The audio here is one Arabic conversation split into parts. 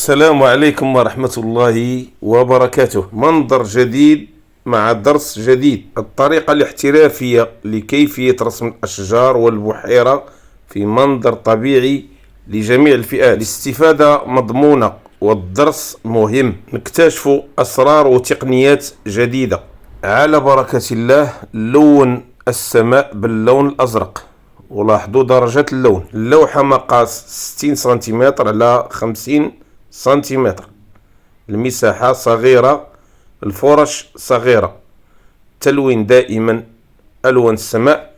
السلام عليكم ورحمة الله وبركاته. منظر جديد مع درس جديد. الطريقة الاحترافية لكيفية رسم الأشجار والبحيرة في منظر طبيعي لجميع الفئات. الاستفادة مضمونة والدرس مهم. نكتشف أسرار وتقنيات جديدة. على بركة الله لون السماء باللون الأزرق، ولاحظوا درجة اللون. اللوحة مقاس 60 سنتيمتر على 50 سنتيمتر. المساحة صغيرة، الفرش صغيرة. تلوين دائما ألوان السماء.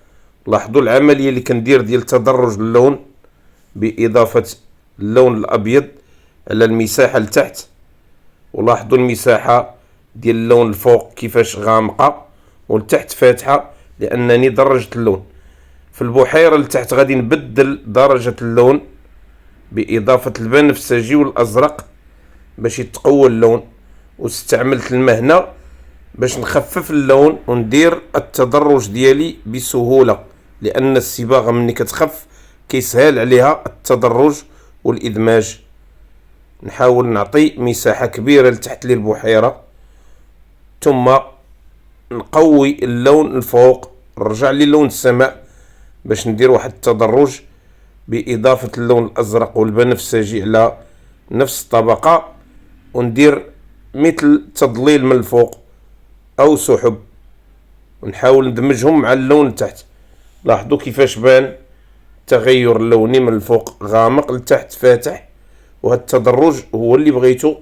لاحظوا العملية اللي كندير ديال تدرج اللون بإضافة اللون الأبيض على المساحة لتحت، ولاحظوا المساحة ديال اللون الفوق كيفاش غامقة والتحت فاتحة لأنني درجت اللون. في البحيرة لتحت غادي نبدل درجة اللون بإضافة البنفسجي والأزرق باش يتقوى اللون، واستعملت الماء هنا باش نخفف اللون وندير التدرج ديالي بسهولة، لأن الصباغة مني كتخف كيسهل عليها التدرج والإدماج. نحاول نعطي مساحة كبيرة لتحت للبحيرة، ثم نقوي اللون الفوق، نرجع للون السماء باش ندير واحد التدرج بإضافة اللون الأزرق والبنفسجي على نفس الطبقة، وندير مثل تضليل من الفوق أو سحب، ونحاول ندمجهم مع اللون تحت. لاحظوا كيفاش بان تغير اللوني من الفوق غامق لتحت فاتح، وهذا التدرج هو اللي بغيته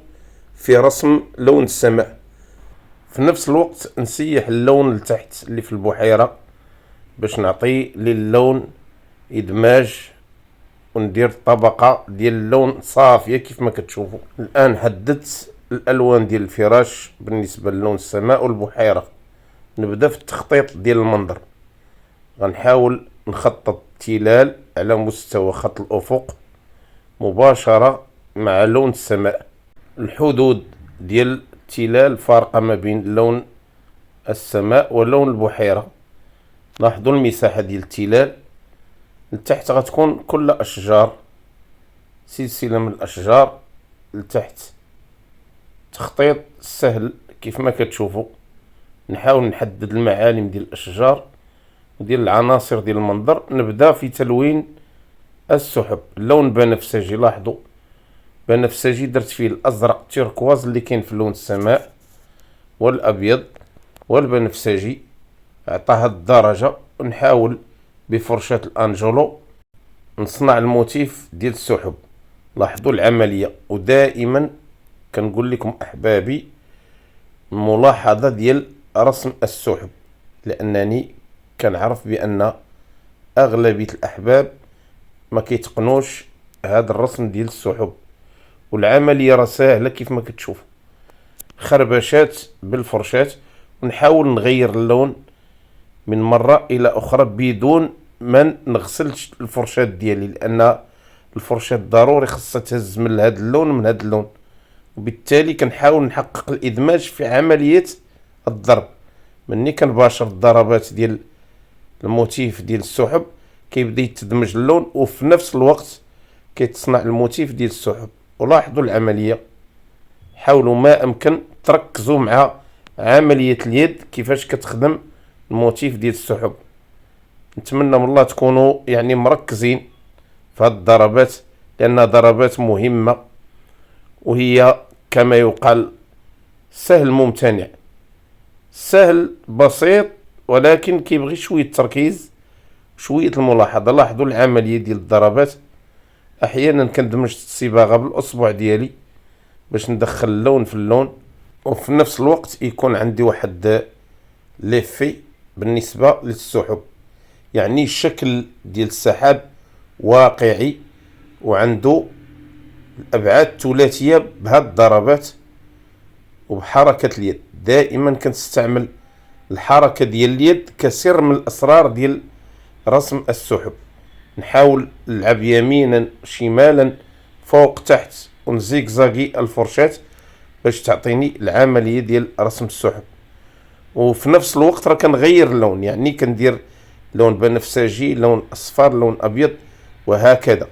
في رسم لون السماء. في نفس الوقت نسيح اللون لتحت اللي في البحيرة باش نعطي للون إدماج، وندير طبقة ديال اللون صافية كيف ما كتشوفوا. الآن حددت الألوان ديال الفراش بالنسبة للون السماء والبحيرة. نبدأ في التخطيط ديال المنظر. غنحاول نخطط تلال على مستوى خط الأفق مباشرة مع لون السماء. الحدود ديال التلال فارقة ما بين لون السماء ولون البحيرة. لاحظوا المساحة ديال التلال لتحت غتكون كل أشجار، سلسلة من الأشجار لتحت. تخطيط سهل كيف ما كتشوفوا. نحاول نحدد المعالم ديال الأشجار وديال العناصر ديال المنظر. نبدأ في تلوين السحب. اللون بنفسجي، لاحظوا بنفسجي درت فيه الأزرق تيركواز اللي كاين في لون السماء، والأبيض والبنفسجي عطى هاد الدرجة. ونحاول بفرشاة الأنجلو نصنع الموتيف ديال السحب. لاحظوا العملية. ودائما كنقول لكم أحبابي ملاحظة ديال رسم السحب، لأنني كنعرف بأن أغلبية الأحباب ما كيتقنوش هذا الرسم ديال السحب، والعملية راه ساهلة كيف ما كتشوف. خربشات بالفرشاة، ونحاول نغير اللون من مرة إلى أخرى بدون ما نغسلش الفرشاة ديالي، لأن الفرشاة ضروري خاصها تهز من هذا اللون من هذا اللون، وبالتالي كنحاول نحقق الإدماج في عملية الضرب. مني كنباشر الضربات ديال الموتيف ديال السحب كيبدا يتدمج اللون، وفي نفس الوقت كيتصنع الموتيف ديال السحب. ولاحظوا العملية. حاولوا ما أمكن تركزوا مع عملية اليد كيفاش كتخدم الموتيف ديال السحب. نتمنى من الله تكونوا مركزين في هاد الضربات، لأنها ضربات مهمة، وهي كما يقال سهل ممتنع. سهل بسيط، ولكن كيبغي شوية تركيز شوية الملاحظة. لاحظوا العملية ديال الضربات. أحيانا كندمج الصباغة بالأصبع ديالي باش ندخل اللون في اللون، وفي نفس الوقت يكون عندي واحد ليفي بالنسبة للسحب. الشكل ديال السحاب واقعي وعنده الأبعاد ثلاثية بهاد الضربات وبحركة اليد. دائما كنستعمل الحركة ديال اليد كسر من الأسرار ديال رسم السحب. نحاول نلعب يمينا شمالا فوق تحت ونزيكزاكي الفرشاة باش تعطيني العملية ديال رسم السحب. وفي نفس الوقت راه كنغير اللون، كندير لون بنفسجي، لون اصفر، لون ابيض، وهكذا.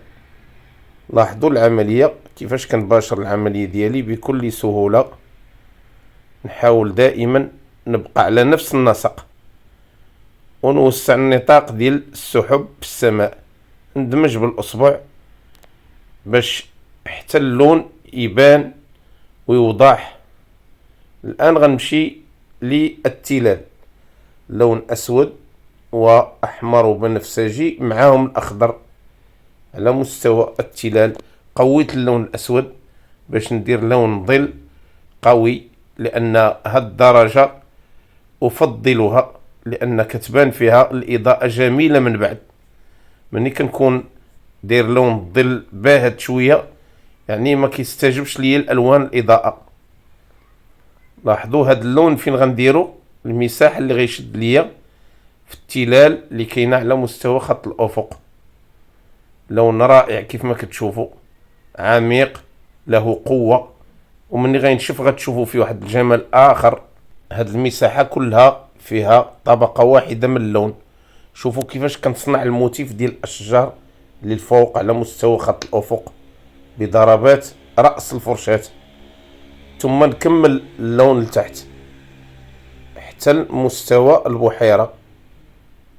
لاحظوا العملية كيفاش كنباشر العملية ديالي بكل سهولة. نحاول دائما نبقى على نفس النسق ونوسع النطاق ديال السحب في السماء، ندمج بالاصبع باش حتى اللون يبان ويوضح. الان غنمشي للتلال، لون اسود واحمر وبنفسجي معاهم الاخضر على مستوى التلال. قويت اللون الاسود باش ندير لون ظل قوي، لان هاد الدرجة افضلها لان كتبان فيها الاضاءة جميلة من بعد. مني كنكون دير لون ظل باهت شوية يعني ما كيستجبش ليا الالوان الاضاءة. لاحظوا هاد اللون فين غنديرو، المساحة اللي غيشد ليا في التلال اللي كاينه على مستوى خط الافق. لون رائع كيف ما كتشوفوا، عميق له قوة، ومني غينشف غتشوفوا فيه واحد الجمال اخر. هاد المساحة كلها فيها طبقة واحدة من اللون. شوفوا كيفاش كنصنع الموتيف ديال الاشجار للفوق على مستوى خط الافق بضربات رأس الفرشاة، ثم نكمل اللون لتحت حتى مستوى البحيرة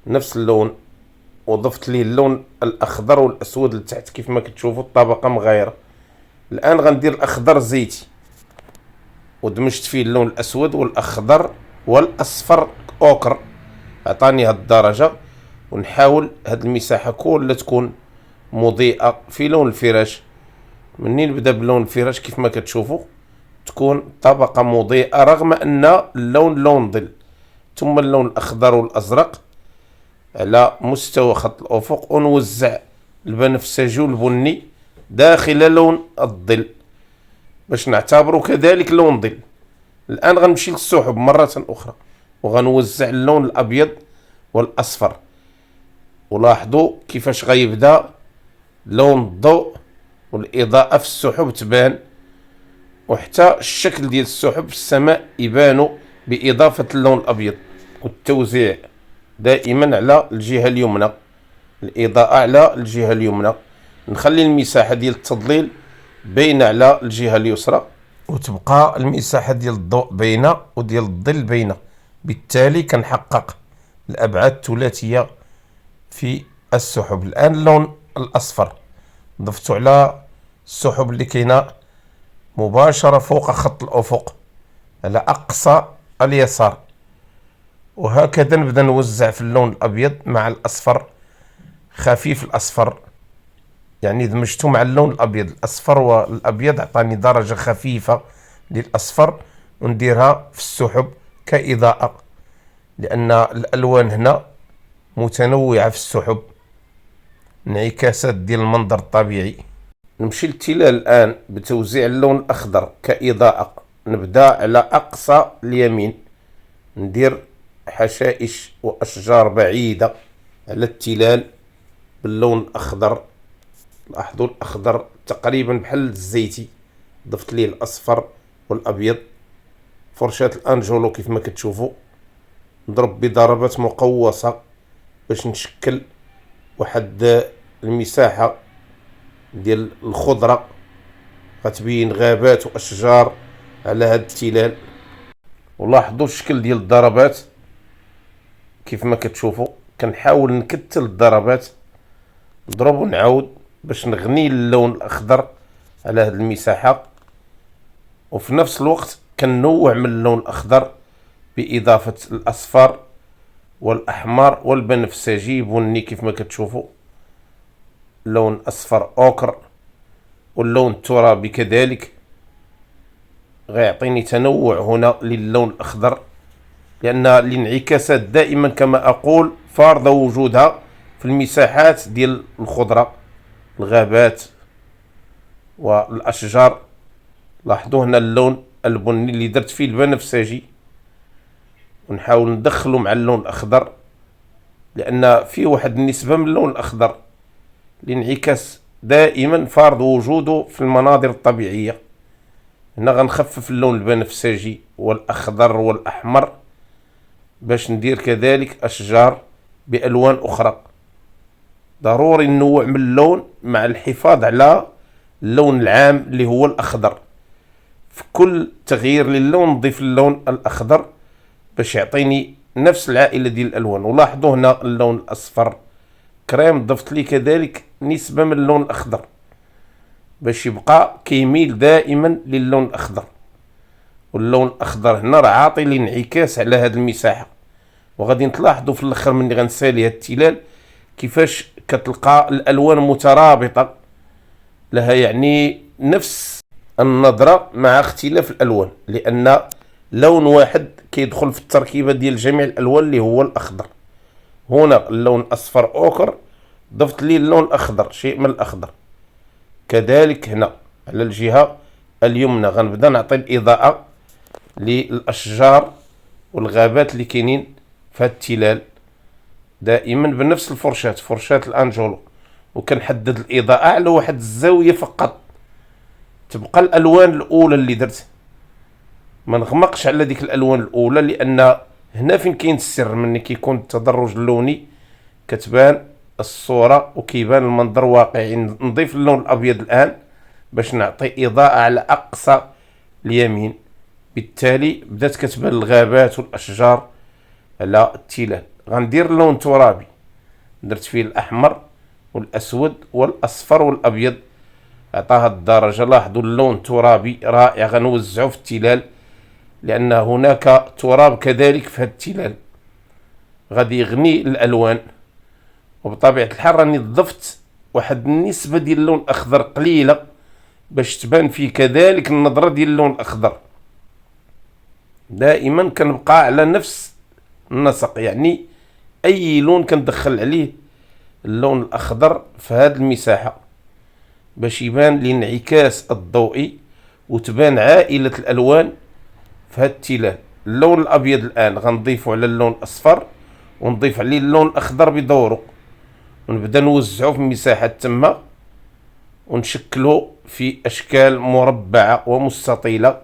نفس اللون، وضفت ليه اللون الاخضر والاسود لتحت كيف ما كتشوفوا الطبقة مغايرة. الان غندير الاخضر زيتي ودمجت فيه اللون الاسود والاخضر والاصفر اوكر، عطاني هاد الدرجة. ونحاول هاد المساحة كلها تكون مضيئة في لون الفراش. منين نبدا بلون الفراش كيف ما كتشوفوا تكون طبقة مضيئة رغم ان اللون لون ظل، ثم اللون الاخضر والازرق على مستوى خط الافق، ونوزع البنفسجي والبني داخل لون الظل باش نعتبره كذلك لون ظل. الان غنمشي للسحب مرة اخرى وغنوزع اللون الابيض والاصفر، ولاحظوا كيفاش غيبدا لون الضوء والاضاءة في السحب تبان، وحتى الشكل ديال السحب في السماء يبانوا باضافة اللون الابيض. والتوزيع دائما على الجهة اليمنى، الاضاءة على الجهة اليمنى. نخلي المساحة ديال التضليل باينة على الجهة اليسرى، وتبقى المساحة ديال الضوء باينة وديال الظل باينة. بالتالي كنحقق الابعاد الثلاثية في السحب. الان اللون الاصفر ضفته على السحب اللي كاينه مباشرة فوق خط الافق على اقصى اليسار، وهكذا نبدا نوزع في اللون الابيض مع الاصفر، خفيف الاصفر يعني دمجته مع اللون الابيض. الاصفر والابيض عطاني درجة خفيفة للاصفر، ونديرها في السحب كاضاءة لان الالوان هنا متنوعة في السحب، انعكاسات ديال المنظر الطبيعي. نمشي للتلال الان بتوزيع اللون الاخضر كاضاءة. نبدا على اقصى اليمين، ندير حشائش واشجار بعيدة على التلال باللون الاخضر. لاحظوا الاخضر تقريبا بحال الزيتي، ضفت ليه الاصفر والابيض. فرشاة الانجولو كيف ما كتشوفوا نضرب بضربات مقوسة باش نشكل واحد المساحة ديال الخضرة غتبين غابات واشجار على هاد التلال. ولاحظوا الشكل ديال الضربات كيف ما كتشوفوا. كنحاول نكتل الضربات، نضرب ونعاود باش نغني اللون الاخضر على هاد المساحة، وفي نفس الوقت كنوع من اللون الاخضر باضافة الاصفر والاحمر والبنفسجي بني كيف ما كتشوفوا، لون اصفر اوكر، واللون الترابي كذلك غيعطيني تنوع هنا للون الاخضر، لان الانعكاسات دائما كما اقول فارضة وجودها في المساحات ديال الخضرة، الغابات والاشجار. لاحظوا هنا اللون البني اللي درت فيه البنفسجي، ونحاول ندخله مع اللون الاخضر لان فيه واحد النسبة من اللون الاخضر. الانعكاس دائما فارض وجوده في المناظر الطبيعية. هنا غنخفف اللون البنفسجي والاخضر والاحمر باش ندير كذلك اشجار بالوان اخرى. ضروري ننوع من اللون مع الحفاظ على اللون العام اللي هو الأخضر. في كل تغيير للون نضيف اللون الأخضر باش يعطيني نفس العائلة ديال الألوان. ولاحظوا هنا اللون الأصفر كريم ضفت لي كذلك نسبة من اللون الأخضر باش يبقى كيميل دائما للون الأخضر. واللون الأخضر هنا راه عاطي لي انعكاس على هذه المساحة. وغادي تلاحظوا في الاخر مني غنسالي هاد التلال كيفاش كتلقى الالوان مترابطه لها، يعني نفس النظره مع اختلاف الالوان، لان لون واحد كيدخل في التركيبه ديال جميع الالوان اللي هو الاخضر. هنا اللون الاصفر اوكر ضفت لي اللون الاخضر شيء من الاخضر. كذلك هنا على الجهه اليمنى غنبدا نعطي الاضاءه للاشجار والغابات اللي كاينين في هاد التلال دائما بنفس الفرشاة، فرشاة الانجولو، وكنحدد الاضاءة على واحد الزاوية فقط. تبقى الالوان الاولى اللي درت ما نغمقش على ديك الالوان الاولى، لان هنا فين كاين السر مني كيكون التدرج اللوني كتبان الصورة وكيبان المنظر واقعي. نضيف اللون الابيض الان باش نعطي اضاءة على اقصى اليمين، بالتالي بدات كتبان الغابات والاشجار على التلال. غندير لون ترابي درت فيه الاحمر والاسود والاصفر والابيض عطاها الدرجه. لاحظوا اللون ترابي رائع غنوزعه في التلال لان هناك تراب كذلك في هذا التلال غادي يغني الالوان. وبطبيعه الحال راني ضفت واحد النسبه ديال اللون الاخضر قليله باش تبان فيه كذلك النظره ديال اللون الاخضر. دائما كنبقى على نفس النسق، يعني اي لون كندخل عليه اللون الاخضر في هذه المساحه باش يبان الانعكاس الضوئي وتبان عائله الالوان في هذا التلال. اللون الابيض الان غنضيفه على اللون الاصفر ونضيف عليه اللون الاخضر بدوره، ونبدا نوزعه في مساحات تما ونشكله في اشكال مربعه ومستطيله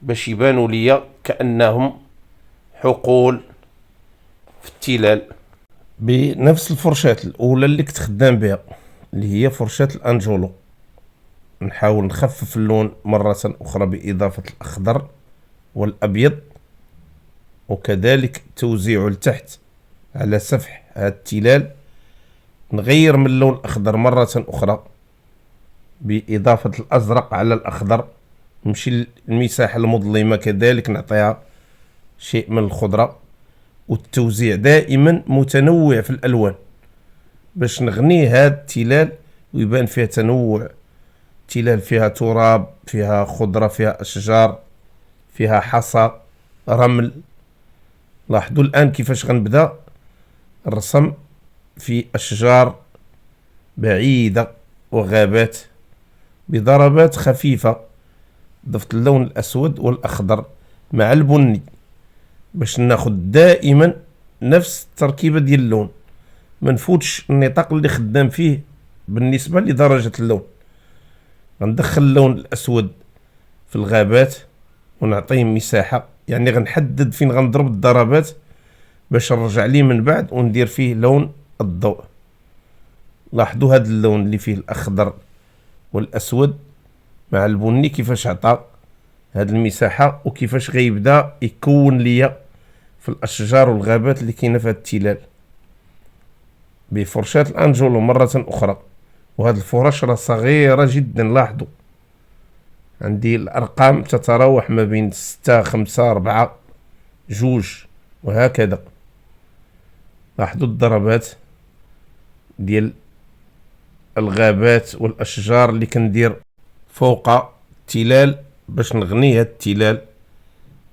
باش يبانوا ليا كانهم حقول في التلال بنفس الفرشاة الأولى اللي كنت خدام بها اللي هي فرشاة الأنجولو. نحاول نخفف اللون مرة أخرى بإضافة الأخضر والأبيض، وكذلك توزيعه لتحت على سفح هذا التلال. نغير من اللون الأخضر مرة أخرى بإضافة الأزرق على الأخضر، نمشي المساحة المظلمة كذلك نعطيها شيء من الخضرة. والتوزيع دائما متنوع في الالوان باش نغني هاد التلال ويبان فيها تنوع. تلال فيها تراب، فيها خضره، فيها اشجار، فيها حصى، رمل. لاحظوا الان كيفاش غنبدا الرسم في اشجار بعيده وغابات بضربات خفيفه. ضفت اللون الاسود والاخضر مع البني باش ناخد دائما نفس التركيبه ديال اللون، ما نفوتش النطاق اللي خدام فيه بالنسبه لدرجه اللون. غندخل اللون الاسود في الغابات ونعطيه مساحه، يعني غنحدد فين غنضرب الضربات باش نرجع ليه من بعد وندير فيه لون الضوء. لاحظوا هذا اللون اللي فيه الاخضر والاسود مع البني كيفاش عطى هذه المساحه وكيفاش غيبدا يكون ليا في الاشجار والغابات اللي كاينه في هذا التلال بفرشاة الانجولو مرة اخرى. وهذه الفرش راه صغيرة جدا، لاحظوا عندي الارقام تتراوح ما بين 6 5 4 2 وهكذا. لاحظوا الضربات ديال الغابات والاشجار اللي كندير فوق التلال باش نغني هذا التلال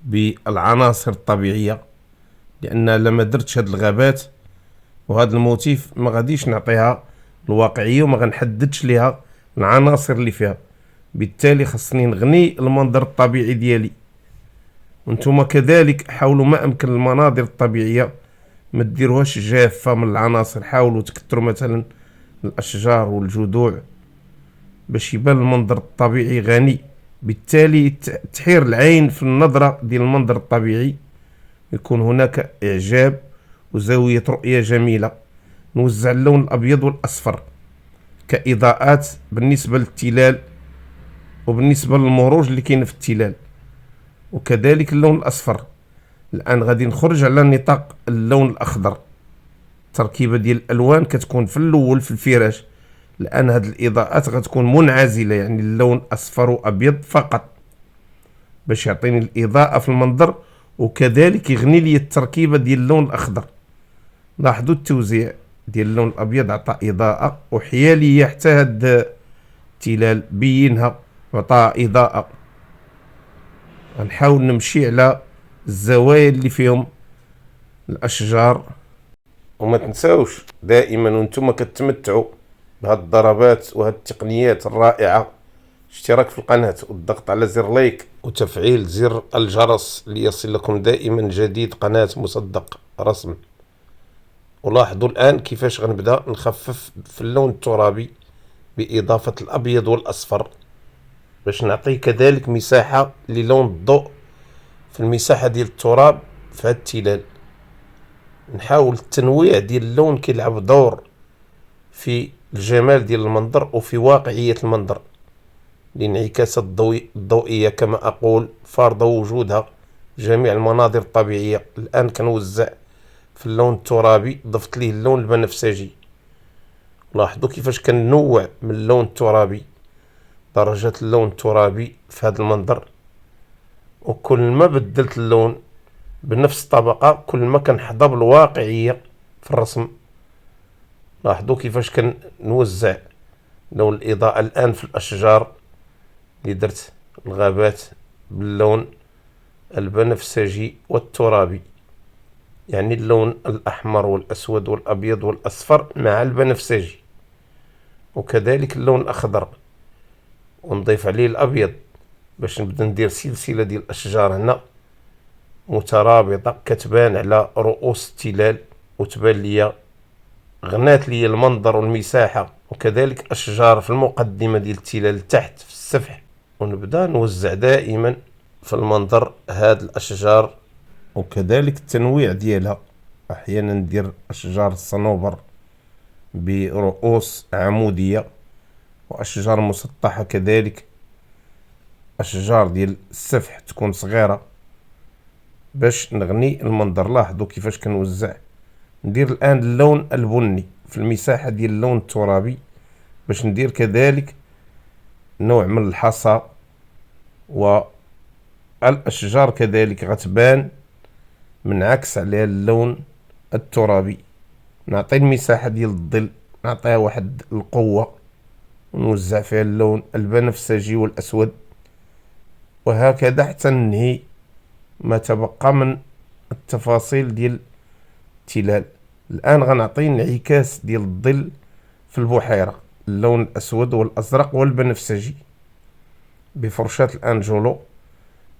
بالعناصر الطبيعية، لان لما درتش هاد الغابات وهذا الموتيف ما غاديش نعطيها الواقعيه وما غنحددش ليها العناصر اللي فيها. بالتالي خصني نغني المنظر الطبيعي ديالي. وانتم كذلك حاولوا ما امكن المناظر الطبيعيه ما ديروهاش جافه من العناصر، حاولوا تكثروا مثلا الاشجار والجذوع باش يبان المنظر الطبيعي غني. بالتالي تحير العين في النظره ديال المنظر الطبيعي، يكون هناك إعجاب وزاوية رؤية جميلة. نوزع اللون الأبيض والأصفر كإضاءات بالنسبة للتلال وبالنسبة للمروج اللي كاين في التلال. وكذلك اللون الأصفر. الآن غادي نخرج على نطاق اللون الأخضر. التركيبة ديال الألوان كتكون في الأول في الفراش. الآن هاد الإضاءات غتكون منعزلة، يعني اللون أصفر وأبيض فقط باش يعطيني الإضاءة في المنظر، وكذلك يغني لي التركيبة ديال اللون الأخضر. لاحظوا التوزيع ديال اللون الأبيض عطى إضاءة وحيالية، حتى هاد التلال بينها وعطى إضاءة. غنحاول نمشي على الزوايا اللي فيهم الأشجار. وما تنساوش دائما وانتم كتمتعوا بهاد الضربات وهاد التقنيات الرائعة، اشتراك في القناة والضغط على زر لايك وتفعيل زر الجرس ليصل لكم دائما جديد قناة مصدق رسم. ولاحظوا الآن كيفاش غنبدأ نخفف في اللون الترابي بإضافة الأبيض والأصفر باش نعطي كذلك مساحة للون الضوء في المساحة ديال التراب في هاد التلال. نحاول التنويع ديال اللون كيلعب دور في الجمال ديال المنظر وفي واقعية المنظر. الانعكاسات الضوئية كما أقول فارضة وجودها جميع المناظر الطبيعية. الآن كنوزع في اللون الترابي، ضفت ليه اللون البنفسجي. لاحظوا كيفاش كنوع من اللون الترابي، درجات اللون الترابي في هذا المنظر. وكل ما بدلت اللون بنفس الطبقة كل ما كنحظى بالواقعية في الرسم. لاحظوا كيفاش كنوزع لون الإضاءة الآن في الأشجار اللي درت الغابات باللون البنفسجي والترابي، يعني اللون الأحمر والأسود والأبيض والأصفر مع البنفسجي، وكذلك اللون الأخضر، ونضيف عليه الأبيض باش نبدا ندير سلسلة ديال الأشجار هنا مترابطة كتبان على رؤوس التلال وتبان ليا غنات ليا المنظر والمساحة. وكذلك أشجار في المقدمة ديال التلال تحت في السفح، ونبدا نوزع دائما في المنظر هاد الأشجار وكذلك التنويع ديالها. أحيانا ندير أشجار الصنوبر برؤوس عمودية، وأشجار مسطحة كذلك، أشجار ديال السفح تكون صغيرة باش نغني المنظر. لاحظوا كيفاش كنوزع. ندير الآن اللون البني في المساحة ديال اللون الترابي باش ندير كذلك نوع من الحصى، والأشجار كذلك غتبان منعكس عليها اللون الترابي. نعطي المساحة ديال الظل، نعطيها واحد القوة، ونوزع فيها اللون البنفسجي والأسود، وهكذا حتى ننهي ما تبقى من التفاصيل ديال التلال. الآن غنعطي انعكاس ديال الظل في البحيرة، اللون الأسود والأزرق والبنفسجي بفرشاة الأنجولو.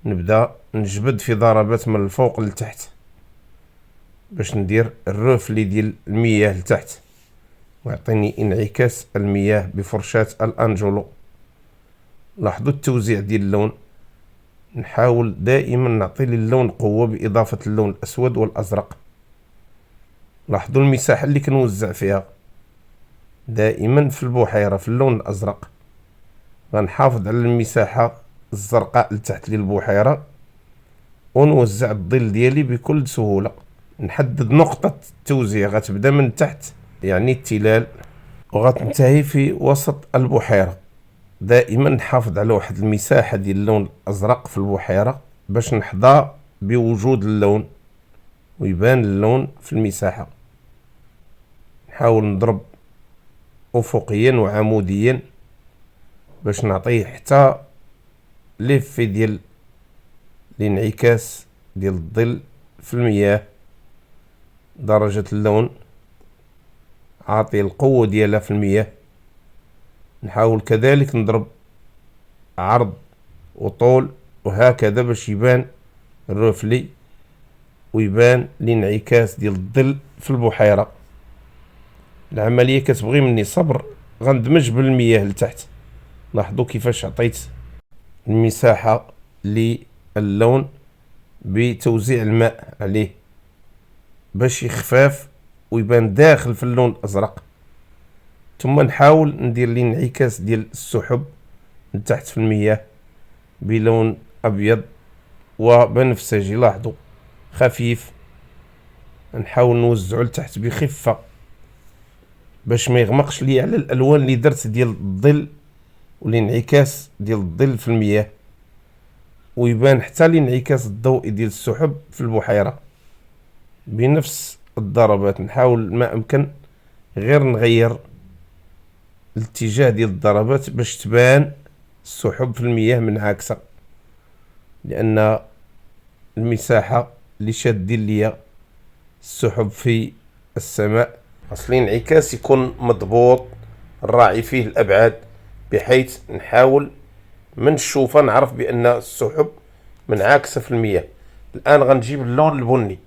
نبدأ نجبد في ضربات من الفوق لتحت باش ندير الرفلي ديال المياه لتحت، ويعطيني انعكاس المياه بفرشاة الأنجولو. لاحظوا التوزيع ديال اللون. نحاول دائما نعطي للون قوة بإضافة اللون الأسود والأزرق. لاحظوا المساحة اللي كنوزع فيها دائما في البحيرة في اللون الأزرق. غنحافظ على المساحة الزرقاء لتحت للبحيرة، ونوزع الظل ديالي بكل سهولة. نحدد نقطة التوزيع غتبدا من تحت يعني التلال وغتنتهي في وسط البحيرة. دائما نحافظ على واحد المساحة ديال اللون الأزرق في البحيرة باش نحظى بوجود اللون ويبان اللون في المساحة. نحاول نضرب أفقيا وعموديا باش نعطيه حتى ليفي ديال الانعكاس ديال الظل في المياه. درجة اللون عاطي القوة ديالها في المياه. نحاول كذلك نضرب عرض وطول وهكذا باش يبان الرفلي ويبان الانعكاس ديال الظل في البحيرة. العملية كتبغي مني صبر. غندمج بالمياه لتحت. لاحظوا كيفاش عطيت المساحة للون بتوزيع الماء عليه باش يخفاف ويبان داخل في اللون الأزرق. ثم نحاول ندير الانعكاس ديال السحب من تحت في المياه بلون ابيض وبنفسجي. لاحظوا خفيف، نحاول نوزعو لتحت بخفة باش ما يغمقش لي على الالوان اللي درت ديال الظل والانعكاس ديال الظل في المياه، ويبان حتى الانعكاس الضوئي ديال السحب في البحيرة بنفس الضربات. نحاول ما امكن غير نغير الاتجاه ديال الضربات باش تبان السحب في المياه منعكسة، لان المساحة اللي شادين ليا السحب في السماء خاص الانعكاس يكون مضبوط، نراعي فيه الابعاد بحيث نحاول من الشوفة نعرف بان السحب منعكسة في المياه. الان غنجيب اللون البني.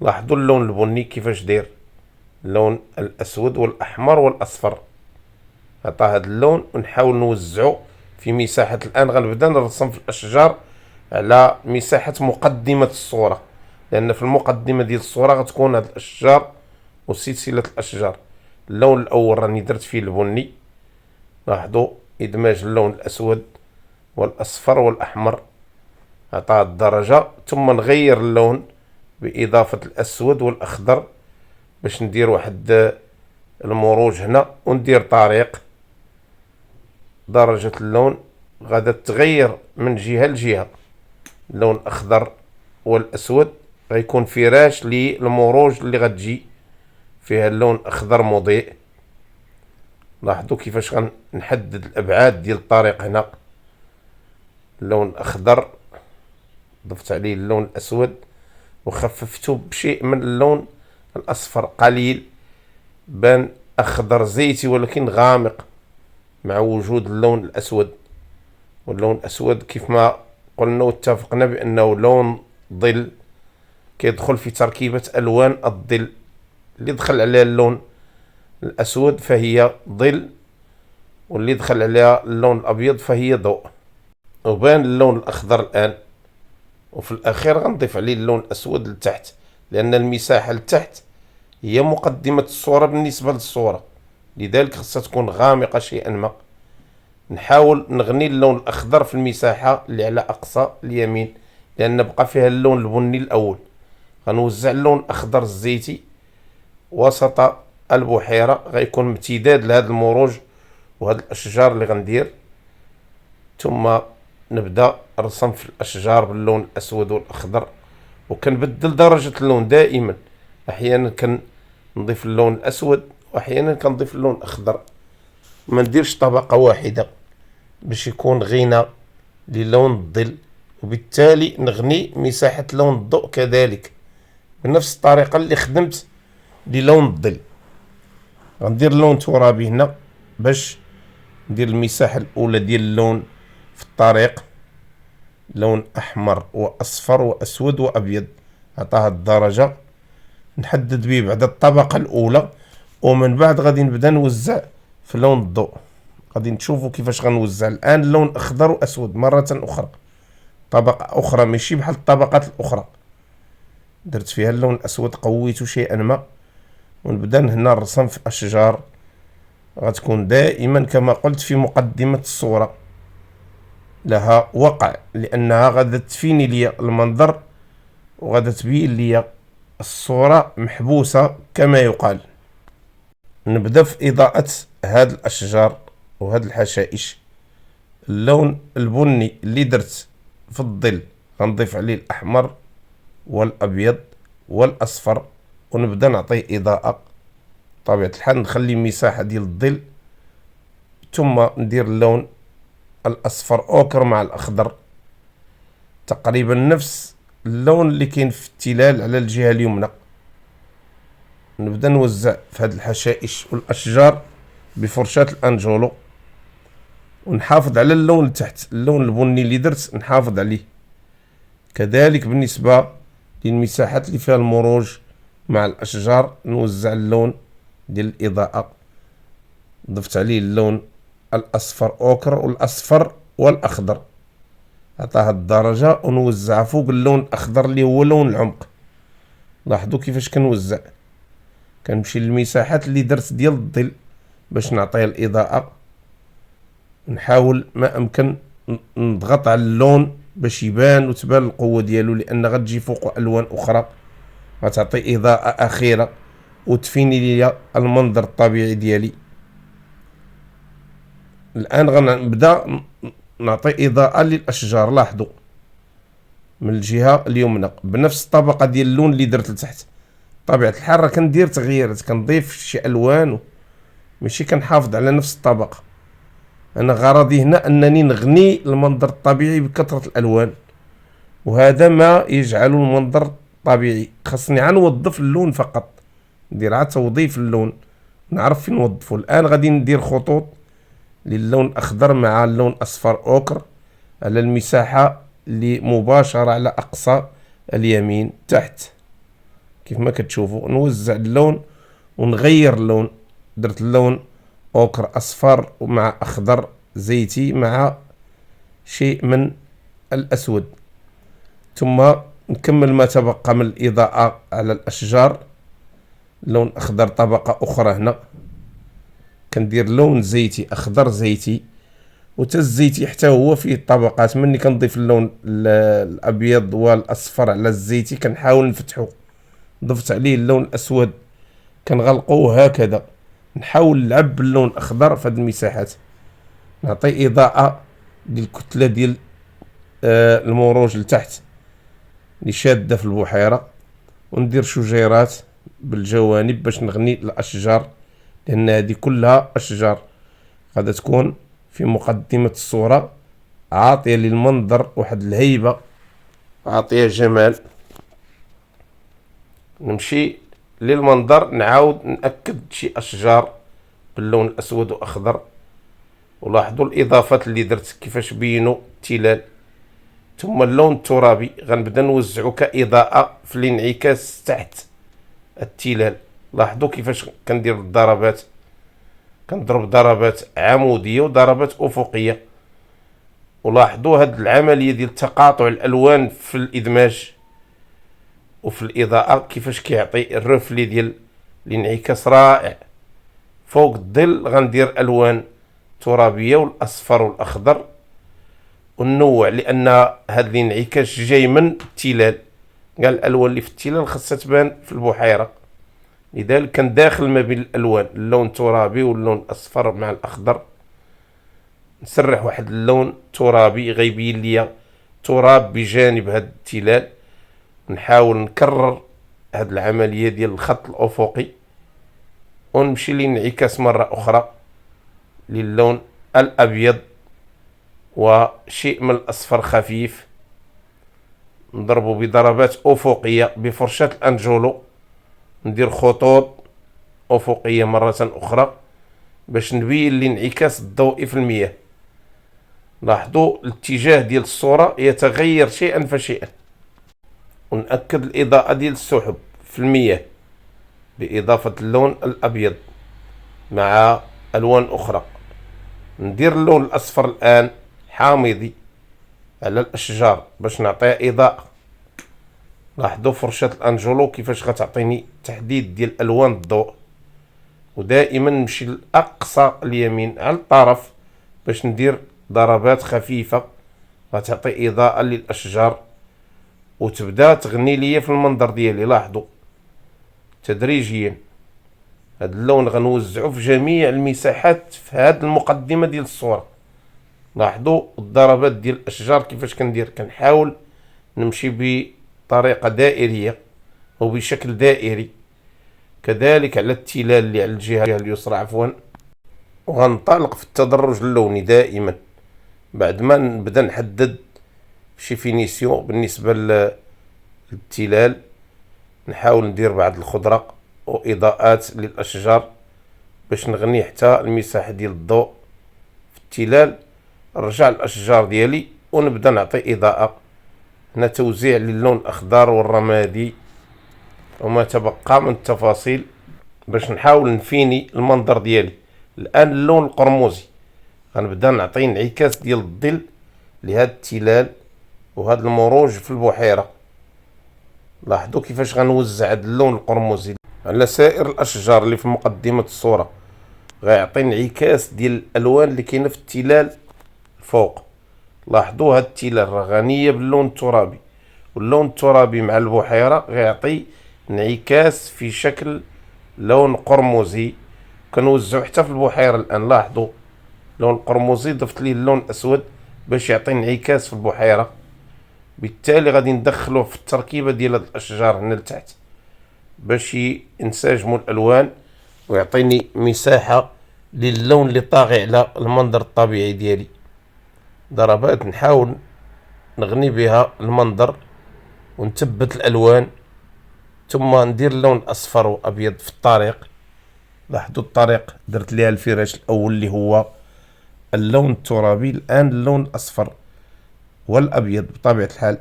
لاحظوا اللون البني كيفاش داير، اللون الاسود والاحمر والاصفر، عطى هذا اللون ونحاول نوزعه في مساحة. الان غنبدا نرسم في الاشجار على مساحة مقدمة الصورة، لان في المقدمة ديال الصورة غتكون هاد الاشجار وسلسلة الاشجار. اللون الاول راني درت فيه البني، لاحظوا ادماج اللون الاسود والاصفر والاحمر عطى الدرجة. ثم نغير اللون باضافة الاسود والاخضر باش ندير واحد المروج هنا وندير طريق. درجة اللون غادا تغير من جهة لجهة، اللون الاخضر والاسود غيكون فراش للمروج اللي غتجي فيها اللون اخضر مضيء. لاحظوا كيفاش غنحدد الابعاد ديال الطريق هنا. اللون الاخضر ضفت عليه اللون الاسود وخففته بشيء من اللون الاصفر قليل، بان اخضر زيتي ولكن غامق مع وجود اللون الاسود. واللون الاسود كيف ما قلنا واتفقنا بانه لون ظل كيدخل في تركيبة الوان الظل، اللي دخل عليها اللون الاسود فهي ظل، واللي دخل عليها اللون الابيض فهي ضوء. وبان اللون الاخضر الان، وفي الاخير غنضيف عليه اللون الاسود لتحت، لان المساحة لتحت هي مقدمة الصورة بالنسبة للصورة، لذلك خصها تكون غامقة شيئا ما. نحاول نغني اللون الاخضر في المساحة اللي على اقصى اليمين، لان بقى فيها اللون البني الاول. غنوزع اللون الاخضر الزيتي وسط البحيرة، غيكون امتداد لهذا المروج وهذا الاشجار اللي غندير. ثم نبدا نرسم في الاشجار باللون الاسود والاخضر، وكنبدل درجة اللون دائما. احيانا كنضيف اللون الاسود واحيانا كنضيف اللون الاخضر، ما نديرش طبقة واحدة باش يكون غنى للون الظل، وبالتالي نغني مساحة لون الضوء كذلك بنفس الطريقة اللي خدمت للون الظل. غندير لون ترابي هنا باش ندير المساحة الاولى ديال اللون في الطريق، لون احمر واصفر واسود وابيض عطاها الدرجة. نحدد به بعد الطبقة الاولى، ومن بعد غادي نبدا نوزع في لون الضوء. غادي نشوفوا كيفاش غنوزع الان اللون اخضر واسود مرة اخرى، طبقة اخرى ماشي بحال الطبقات الاخرى درت فيها اللون الاسود قويته شيئا ما. ونبدا هنا نرسم في اشجار غتكون دائما كما قلت في مقدمة الصورة، لها وقع لانها غادا تفيني لي المنظر وغادا تبين لي الصورة محبوسة كما يقال. نبدا في اضاءة هاد الاشجار وهاد الحشائش. اللون البني اللي درت في الظل غنضيف عليه الاحمر والابيض والاصفر، ونبدا نعطيه اضاءة. بطبيعة الحال نخلي مساحة ديال الظل، ثم ندير اللون الاصفر اوكر مع الاخضر، تقريبا نفس اللون اللي كاين في التلال على الجهة اليمنى. نبدا نوزع في هاد الحشائش والاشجار بفرشاة الانجولو، ونحافظ على اللون تحت، اللون البني اللي درت نحافظ عليه. كذلك بالنسبة للمساحات اللي فيها المروج مع الاشجار نوزع اللون ديال الاضاءة. ضفت عليه اللون الاصفر اوكر والاصفر والاخضر عطاها الدرجة، ونوزعها فوق اللون الاخضر اللي هو لون العمق. لاحظوا كيفاش كنوزع، كنمشي للمساحات اللي درت ديال الظل باش نعطيه الإضاءة. نحاول ما أمكن نضغط على اللون باش يبان وتبان القوة ديالو، لأن غتجي فوق ألوان أخرى غتعطي إضاءة أخيرة وتفيني ليا المنظر الطبيعي ديالي. الآن غنبدا نعطي إضاءة للأشجار. لاحظوا من الجهة اليمنى بنفس الطبقة ديال اللون اللي درت لتحت. طبيعة الحال راه كندير تغييرات، كنضيف شي ألوان، ماشي كنحافظ على نفس الطبقة. أنا غرضي هنا أنني نغني المنظر الطبيعي بكثرة الألوان، وهذا ما يجعل المنظر طبيعي. خاصني نوظف اللون فقط، ندير عاد توظيف اللون، نعرف فين نوظفه. الآن غادي ندير خطوط للون الأخضر مع اللون الأصفر أوكر على المساحة اللي مباشرة على أقصى اليمين تحت. كيف ما كتشوفوا نوزع اللون ونغير اللون. درت اللون أوكر أصفر ومع أخضر زيتي مع شيء من الأسود، ثم نكمل ما تبقى من الإضاءة على الأشجار. لون أخضر طبقة أخرى هنا، كندير لون زيتي أخضر زيتي، وتا الزيتي حتى هو فيه طبقات. مني كنضيف اللون الأبيض والأصفر على الزيتي كنحاول نفتحو، ضفت عليه اللون الأسود كنغلقوه هكذا. نحاول نلعب باللون الأخضر في هذه المساحات، نعطي إضاءة للكتلة ديال المروج لتحت اللي شادة في البحيرة، وندير شجيرات بالجوانب باش نغني الأشجار، لأن هذه كلها أشجار غادا تكون في مقدمة الصورة، عاطية للمنظر واحد الهيبة، عاطية جمال. نمشي للمنظر نعاود نأكد شي أشجار باللون الأسود وأخضر، ولاحظوا الإضافات اللي درت كيفاش بينوا التلال. ثم اللون الترابي غنبدا نوزعو كإضاءة في الانعكاس تحت التلال. لاحظوا كيفاش كندير الضربات، كنضرب ضربات عمودية وضربات أفقية. ولاحظوا هاد العملية ديال تقاطع الألوان في الإدماج وفي الإضاءة كيفاش كيعطي الرفلي ديال الانعكاس رائع. فوق الظل غندير ألوان ترابية والأصفر والأخضر والنوع، لأن هاد الانعكاس جاي من التلال. قال الألوان اللي في التلال خاصها تبان في البحيرة، لذلك كان داخل ما بين الألوان، اللون الترابي واللون الأصفر مع الأخضر. نسرح واحد اللون ترابي غيبين ليا تراب بجانب هاد التلال. نحاول نكرر هاد العملية ديال الخط الأفقي، ونمشي للانعكاس مرة أخرى للون الأبيض وشيء من الأصفر خفيف. نضربه بضربات أفقية بفرشاة الأنجولو، ندير خطوط أفقية مرة أخرى باش نبين الانعكاس الضوئي في المياه. لاحظوا الاتجاه ديال الصورة يتغير شيئا فشيئا. ونأكد الإضاءة ديال السحب في المياه بإضافة اللون الأبيض مع ألوان أخرى. ندير اللون الأصفر الآن حامضي على الأشجار باش نعطيها إضاءة. لاحظوا فرشاة الأنجولو كيفاش غتعطيني تحديد ديال ألوان الضوء. ودائما نمشي لأقصى اليمين على الطرف باش ندير ضربات خفيفة غتعطي إضاءة للأشجار وتبدا تغني ليا في المنظر ديالي. لاحظوا تدريجيا هاد اللون غنوزعو في جميع المساحات في هاد المقدمة ديال الصورة. لاحظوا الضربات ديال الأشجار كيفاش كندير، كنحاول نمشي بطريقة دائرية أو بشكل دائري. كذلك على التلال اللي على الجهة اليسرى عفوا. وغنطلق في التدرج اللوني دائما بعد ما نبدا نحدد شي فينيسيون بالنسبة للتلال. نحاول ندير بعض الخضرة وإضاءات للأشجار باش نغني حتى المساحة ديال الضوء في التلال. نرجع الأشجار ديالي ونبدا نعطي إضاءة. هنا توزيع للون الأخضر والرمادي وما تبقى من التفاصيل باش نحاول نفيني المنظر ديالي. الآن اللون القرمزي غنبدا نعطي انعكاس ديال الظل لهاد التلال وهاد المروج في البحيرة. لاحظوا كيفاش غنوزع هاد اللون القرمزي على سائر الأشجار اللي في مقدمة الصورة. غيعطي انعكاس ديال الالوان اللي كاينه في التلال الفوق. لاحظوا هاد التلال راه غنيه باللون الترابي، واللون الترابي مع البحيره غيعطي انعكاس في شكل لون قرمزي. كنوزعو حتى في البحيره الان. لاحظوا اللون القرمزي ضفت ليه اللون الاسود باش يعطي انعكاس في البحيره. بالتالي غادي ندخلوه في التركيبه ديال هاد الاشجار هنا لتحت باش ينسجموا الالوان ويعطيني مساحه للون اللي طاغي على المنظر الطبيعي ديالي. ضربات نحاول نغني بها المنظر ونثبت الالوان، ثم ندير اللون اصفر وابيض في الطريق. لاحظوا الطريق درت ليها الفراش الاول اللي هو اللون الترابي، الان اللون الاصفر والابيض بطبيعه الحال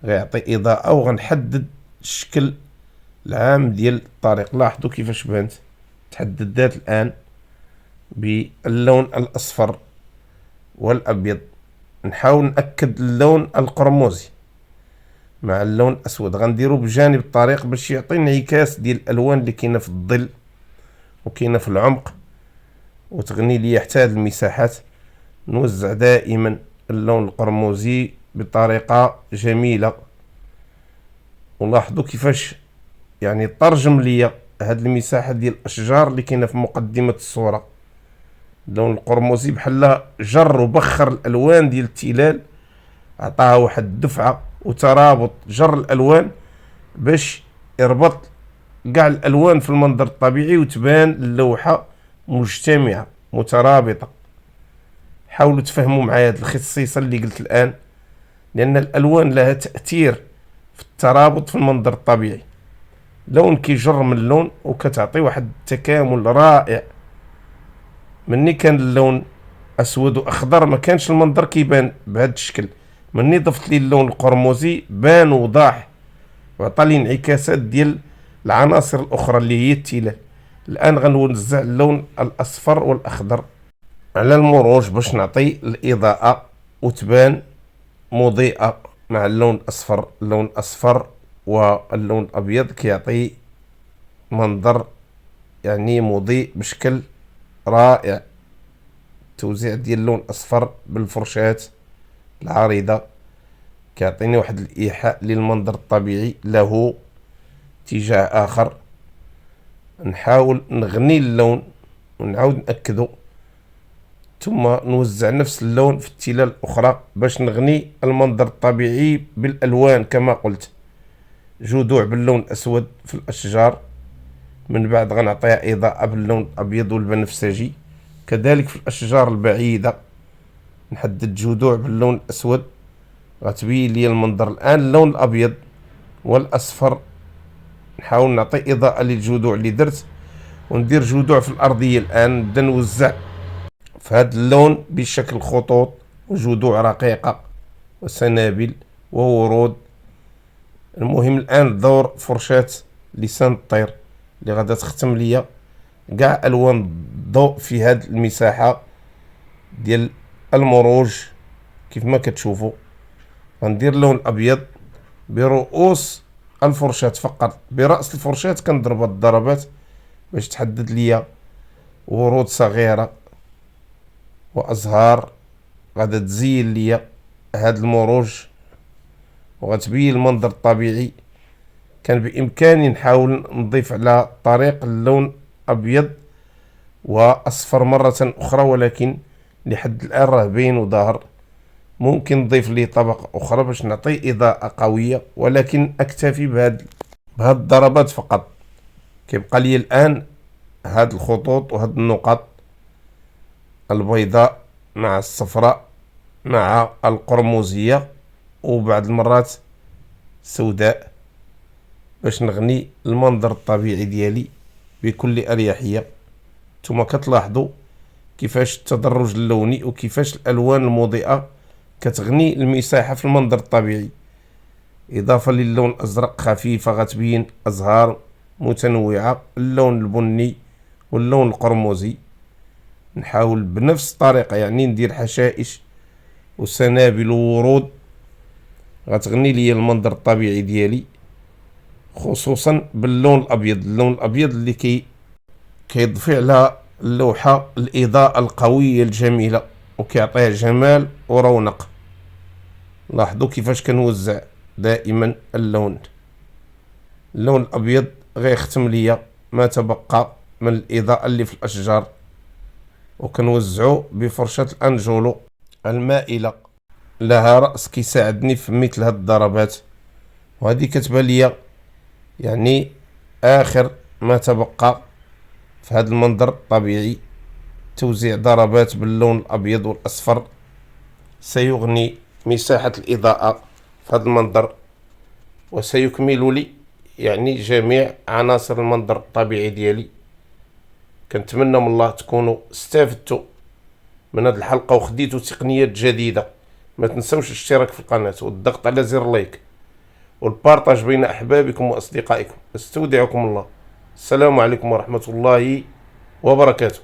غيعطي اضاءه وغنحدد الشكل العام ديال الطريق. لاحظوا كيفاش بانت تحددات الان باللون الاصفر والابيض. نحاول ناكد اللون القرمزي مع اللون الاسود، غنديرو بجانب الطريق باش يعطي انعكاس ديال الالوان اللي كاينه في الظل وكاينه في العمق وتغني لي حتى هاد المساحات. نوزع دائما اللون القرمزي بطريقه جميله، ولاحظوا كيفاش يعني ترجم لي هاد المساحه ديال الاشجار اللي كاينه في مقدمه الصوره. اللون القرمزي بحال جر وبخر الالوان ديال التلال، عطاها واحد الدفعه وترابط، جر الالوان باش يربط كاع الالوان في المنظر الطبيعي وتبان اللوحه مجتمعه مترابطه. حاولوا تفهموا معايا هاد الخصيصه اللي قلت الان، لان الالوان لها تاثير في الترابط في المنظر الطبيعي. لون كيجر من اللون وكتعطي واحد التكامل رائع. مني كان اللون اسود واخضر ما كانش المنظر كيبان بهذا الشكل، مني ضفت لي اللون القرمزي بان وضاح وعطى لي انعكاسات ديال العناصر الاخرى اللي هي التلال. الان غنوزع اللون الاصفر والاخضر على المروج باش نعطي الاضاءه وتبان مضيئه مع اللون الاصفر. اللون الاصفر واللون الابيض كيعطي منظر يعني مضيء بشكل رائع. توزيع ديال اللون الاصفر بالفرشاة العريضة كيعطيني واحد الايحاء للمنظر الطبيعي له اتجاه اخر. نحاول نغني اللون ونعاود نأكدو، ثم نوزع نفس اللون في التلال الاخرى باش نغني المنظر الطبيعي بالالوان كما قلت. جذوع باللون الاسود في الاشجار، من بعد غنعطيها اضاءة باللون الابيض والبنفسجي. كذلك في الاشجار البعيدة نحدد جذوع باللون الاسود غتبين لي المنظر. الان اللون الابيض والاصفر نحاول نعطي اضاءة للجذوع اللي درت، وندير جذوع في الارضية. الان نبدا نوزع في هذا اللون بشكل خطوط وجذوع رقيقة وسنابل وورود. المهم الان دور فرشاة لسان الطير اللي غادا تختم ليا كاع الوان الضوء في هذه المساحة ديال المروج. كيف ما كتشوفوا غندير اللون الابيض برؤوس الفرشاة فقط، برأس الفرشاة كنضرب الضربات باش تحدد ليا ورود صغيرة وازهار غادا تزين ليا هذا المروج وغتبين المنظر الطبيعي. كان بامكاني نحاول نضيف على الطريق اللون ابيض واصفر مرة اخرى، ولكن لحد الان راه باين وظاهر. ممكن نضيف ليه طبقة اخرى باش نعطي اضاءة قوية، ولكن اكتفي بهاد الضربات فقط. كيبقى لي الان هاد الخطوط وهاد النقط البيضاء مع الصفراء مع القرمزية وبعض المرات سوداء باش نغني المنظر الطبيعي ديالي بكل اريحية. ثم كتلاحظوا كيفاش التدرج اللوني وكيفاش الالوان المضيئة كتغني المساحة في المنظر الطبيعي. اضافة للون الازرق خفيفة غتبين ازهار متنوعة، اللون البني واللون القرمزي. نحاول بنفس الطريقة يعني ندير حشائش وسنابل وورود غتغني لي المنظر الطبيعي ديالي، خصوصا باللون الابيض. اللون الابيض اللي كيضفي على اللوحة الإضاءة القوية الجميلة وكيعطيها جمال ورونق. لاحظوا كيفاش كنوزع دائما اللون الأبيض غيختم ليا ما تبقى من الإضاءة اللي في الأشجار، وكنوزعو بفرشاة الأنجولو المائلة لها رأس كيساعدني في مثل هاد الضربات. وهذه كتبان ليا يعني آخر ما تبقى في هذا المنظر الطبيعي. توزيع ضربات باللون الأبيض والأصفر سيغني مساحة الإضاءة في هذا المنظر، وسيكمل لي يعني جميع عناصر المنظر الطبيعي ديالي. كنتمنى من الله تكونوا استفدتوا من هذه الحلقة وخديتوا تقنيات جديدة. ما تنسوش الاشتراك في القناة والضغط على زر لايك والبارطاج بين أحبابكم وأصدقائكم. استودعكم الله. السلام عليكم ورحمة الله وبركاته.